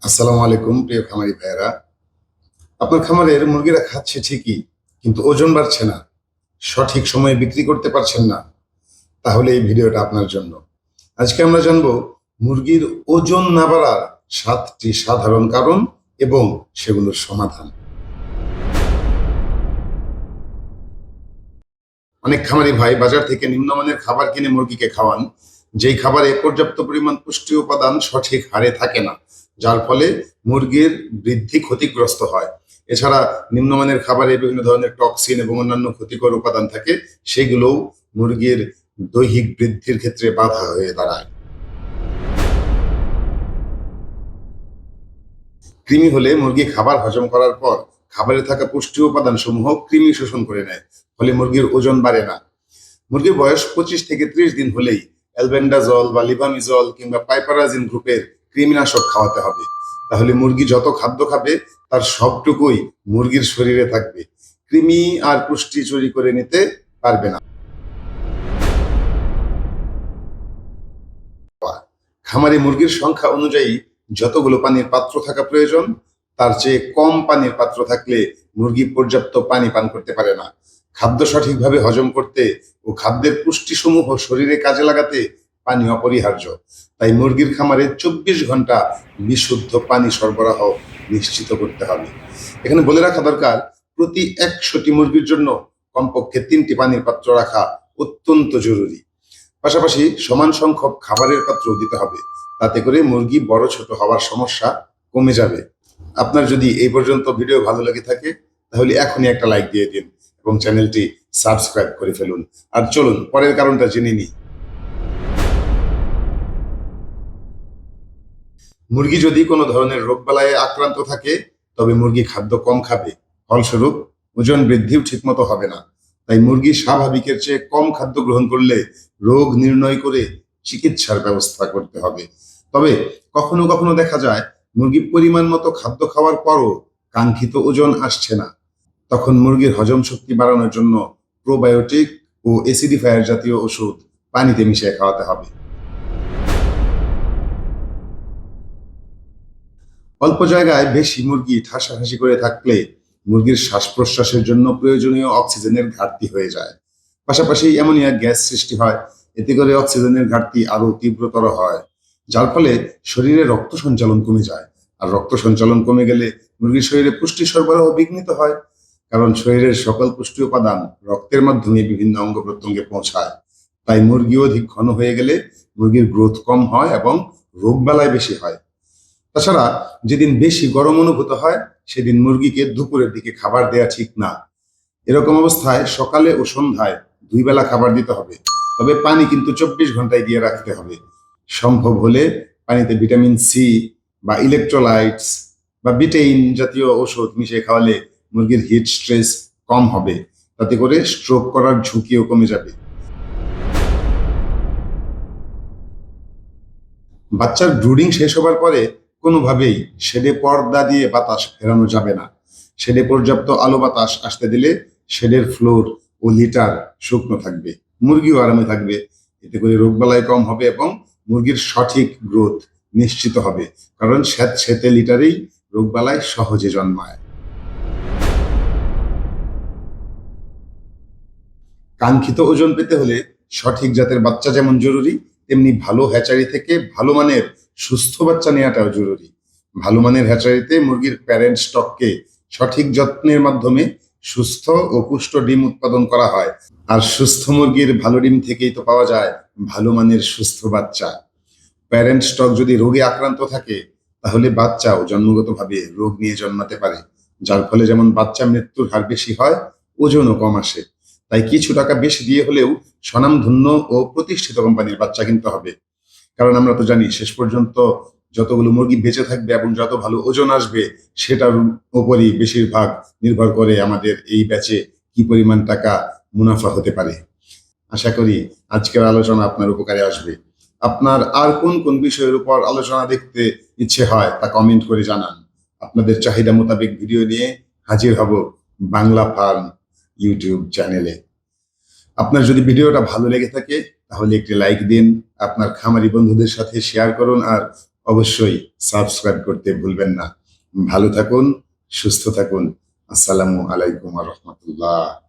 আসসালামু আলাইকুম প্রিয় খামারি ভাইয়েরা। আপনার খামারের মুরগিরা খাচ্ছে ঠিকই, কিন্তু ওজন বাড়ছে না, সঠিক সময়ে বিক্রি করতে পারছেন না, তাহলে এই ভিডিওটা আপনার জন্য। আজকে আমরা জানবো মুরগির ওজন না বাড়ার 7টি সাধারণ কারণ এবং সেগুলোর সমাধান। অনেক খামারি ভাই বাজার থেকে নিম্নমানের খাবার কিনে মুরগিকে খাওয়ান, যেই খাবারে পর্যাপ্ত পরিমাণ পুষ্টি উপাদান সঠিক হারে থাকে না, যার ফলে মুরগির বৃদ্ধি ক্ষতিগ্রস্ত হয়। এছাড়া নিম্নমানের খাবারে বিভিন্ন ধরনের টক্সিন এবং অন্যান্য ক্ষতিকর উপাদান থাকে, সেগুলোও মুরগির দৈহিক বৃদ্ধির ক্ষেত্রে বাধা হয়ে দাঁড়ায়। কৃমি হলে মুরগি খাবার হজম করার পর খাবারে থাকা পুষ্টি উপাদান সমূহ কৃমি শোষণ করে নেয়, ফলে মুরগির ওজন বাড়ে না। মুরগির বয়স 25 থেকে 30 দিন হলেই অ্যালবেন্ডাজল বা লিভামিজল কিংবা পাইপারাজিন গ্রুপের কৃমিনাশক খাওয়াতে হবে। তাহলে মুরগি যত খাদ্য খাবে তার সবটুকুই মুরগির শরীরে থাকবে, কৃমি আর পুষ্টি চুরি করে নিতে পারবে না। খামারে মুরগির সংখ্যা অনুযায়ী যতগুলো পানির পাত্র থাকা প্রয়োজন, তার চেয়ে কম পানির পাত্র থাকলে মুরগি পর্যাপ্ত পানি পান করতে পারে না। খাদ্য সঠিকভাবে হজম করতে ও খাদ্যের পুষ্টিসমূহ শরীরে কাজে লাগাতে পানি অপরিহার্য। তাই মুরগির খামারে 24 ঘন্টা বিশুদ্ধ পানি সরবরাহ নিশ্চিত করতে হবে। এখানে বলে রাখা দরকার, প্রতি 100টি মুরগির জন্য কমপক্ষে 3টি পানির পাত্র রাখা অত্যন্ত জরুরি। পাশাপাশি সমান সংখ্যক খাবারের পাত্র দিতে হবে, তাতে করে মুরগি বড় ছোট হওয়ার সমস্যা কমে যাবে। আপনার যদি এই পর্যন্ত ভিডিও ভালো লেগে থাকে, তাহলে এখনই একটা লাইক দিয়ে দিন এবং চ্যানেলটি সাবস্ক্রাইব করে ফেলুন। আর চলুন পরের কারণটা জেনে নিই। মুরগি যদি কোনো ধরনের রোগবালাইয়ে আক্রান্ত থাকে, তবে মুরগি খাদ্য কম খাবে, ফলস্বরূপ ওজন বৃদ্ধিও ঠিকমতো হবে না। তাই মুরগি স্বাভাবিকের চেয়ে কম খাদ্য গ্রহণ করলে রোগ নির্ণয় করে চিকিৎসার ব্যবস্থা করতে হবে। তবে কখনো কখনো দেখা যায় মুরগি পরিমাণ মতো খাদ্য খাওয়ার পরও কাঙ্ক্ষিত ওজন আসছে না। তখন মুরগির হজম শক্তি বাড়ানোর জন্য প্রোবায়োটিক ও অ্যাসিডিফায়ার জাতীয় ওষুধ পানিতে মিশিয়ে খাওয়াতে হবে। অল্প জায়গায় বেশি মুরগি ঠাসাঠাসি করে থাকলে মুরগির শ্বাস প্রশ্বাসের জন্য প্রয়োজনীয় অক্সিজেনের ঘাটতি হয়ে যায়। পাশাপাশি অ্যামোনিয়া গ্যাস সৃষ্টি হয়, এতে করে অক্সিজেনের ঘাটতি আরো তীব্রতর হয়, যার ফলে শরীরে রক্ত সঞ্চালন কমে যায়। আর রক্ত সঞ্চালন কমে গেলে মুরগির শরীরে পুষ্টি সরবরাহ বিঘ্নিত হয়, কারণ শরীরের সকল পুষ্টি উপাদান রক্তের মাধ্যমে বিভিন্ন অঙ্গ প্রত্যঙ্গে পৌঁছায়। তাই মুরগি অধিক ঘন হয়ে গেলে মুরগির গ্রোথ কম হয় এবং রোগবালাই বেশি হয়। তাছাড়া যেদিন বেশি গরম অনুভূত হয়, সেদিন মুরগিকে দুপুরের দিকে খাবার দেয়া ঠিক না। এরকম অবস্থায় সকালে ও সন্ধ্যায় 2 বেলা খাবার দিতে হবে, তবে পানি কিন্তু 24 ঘন্টায় দিয়ে রাখতে হবে। সম্ভব হলে পানিতে ভিটামিন সি বা ইলেকট্রোলাইটস বা বিটেইন জাতীয় ওষুধ মিশিয়ে খাওয়ালে মুরগির হিট স্ট্রেস কম হবে, তাতে করে স্ট্রোক করার ঝুঁকিও কমে যাবে। বাচ্চার ব্রুডিং শেষ হবার পরে কোনোভাবেই শেডে পর্দা দিয়ে বাতাস ফেরানো যাবে না। শেডে পর্যাপ্ত আলো বাতাস আসতে দিলে শেডের ফ্লোর ও লিটার শুকনো থাকবে, মুরগিও আরামে থাকবে। এতে করে রোগবালাই কম হবে এবং মুরগির সঠিক গ্রোথ নিশ্চিত হবে, কারণ স্যাঁতসেঁতে লিটারেই রোগবালাই সহজে জন্মায়। কাঙ্ক্ষিত ওজন পেতে হলে সঠিক জাতের বাচ্চা যেমন জরুরি, তেমনি ভালো হ্যাচারি থেকে ভালো মানের সুস্থ বাচ্চা নেওয়াটাও জরুরি। ভালো মানের হ্যাচারিতে মুরগির প্যারেন্ট স্টককে সঠিক যত্নের মাধ্যমে সুস্থ ও পুষ্ট ডিম উৎপাদন করা হয়। আর সুস্থ মুরগির ভালো ডিম থেকেই তো পাওয়া যায় ভালো মানের সুস্থ বাচ্চা। প্যারেন্ট স্টক যদি রোগে আক্রান্ত থাকে, তাহলে বাচ্চাও জন্মগতভাবে রোগ নিয়ে জন্মাতে পারে, যার ফলে যেমন বাচ্চা মৃত্যুর হার বেশি হয়, ওজনও কম আসে। তাই কিছু টাকা বেশি দিয়ে হলেও স্বনামধন্য ও প্রতিষ্ঠিত কোম্পানির বাচ্চা কিনতে হবে, কারণ আমরা তো জানি শেষ পর্যন্ত যতগুলো মুরগি বেঁচে থাকবে এবং যত ভালো ওজন আসবে, সেটার উপরই বেশিরভাগ নির্ভর করে আমাদের এই ব্যাচে কি পরিমাণ টাকা মুনাফা হতে পারে। আশা করি আজকের আলোচনা আপনার উপকারে আসবে। আপনার আর কোন কোন বিষয়ের উপর আলোচনা দেখতে ইচ্ছে হয় তা কমেন্ট করে জানান। আপনাদের চাহিদা মোতাবেক ভিডিও নিয়ে হাজির হব বাংলা ফার্ম ইউটিউব চ্যানেলে। আপনার যদি ভিডিওটা ভালো লেগে থাকে, তাহলে একটি লাইক দিন, আপনার খামারি বন্ধুদের সাথে শেয়ার করুন, আর অবশ্যই সাবস্ক্রাইব করতে ভুলবেন না। ভালো থাকুন, সুস্থ থাকুন। আসসালামু আলাইকুম ওয়া রাহমাতুল্লাহ।